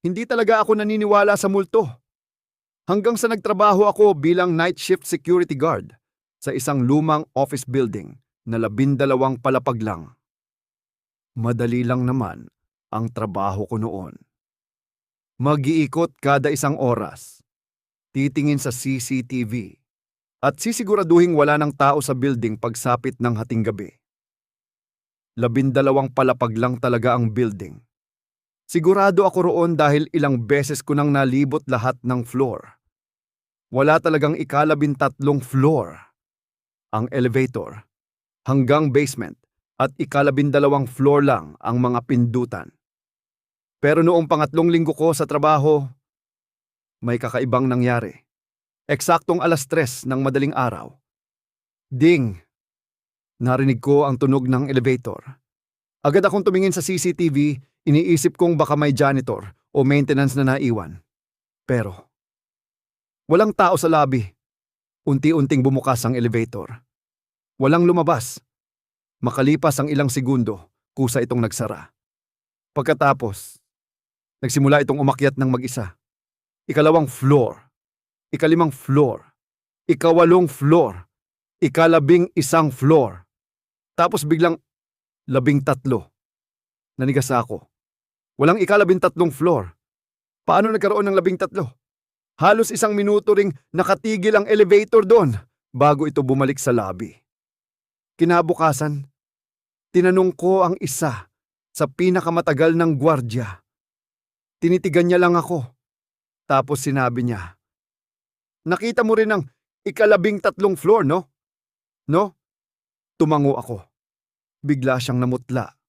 Hindi talaga ako naniniwala sa multo. Hanggang sa nagtrabaho ako bilang night shift security guard sa isang lumang office building na 12 palapag lang. Madali lang naman ang trabaho ko noon. Mag-iikot kada isang oras, titingin sa CCTV, at sisiguraduhing wala ng tao sa building pagsapit ng hating gabi. 12 palapag lang talaga ang building. Sigurado ako roon dahil ilang beses ko nang nalibot lahat ng floor. Wala talagang ika-13 floor. Ang elevator, hanggang basement, at ika-12 floor lang ang mga pindutan. Pero noong pangatlong linggo ko sa trabaho, may kakaibang nangyari. Eksaktong 3:00 ng madaling araw. Ding! Narinig ko ang tunog ng elevator. Agad akong tumingin sa CCTV, iniisip kong baka may janitor o maintenance na naiwan. Pero walang tao sa lobby. Unti-unting bumukas ang elevator. Walang lumabas. Makalipas ang ilang segundo, kusa itong nagsara. Pagkatapos, nagsimula itong umakyat ng mag-isa. Ikalawang floor, ikalimang floor, ikawalong floor, ika-11 floor. Tapos biglang 13. Nanigas ako. Walang ika-13 floor. Paano nagkaroon ng 13? Halos 1 minuto ring nakatigil ang elevator doon bago ito bumalik sa lobby. Kinabukasan, tinanong ko ang isa sa pinakamatagal ng gwardya. Tinitigan niya lang ako. Tapos sinabi niya, "Nakita mo rin ang ika-13 floor, no?" No? Tumango ako. Bigla siyang namutla.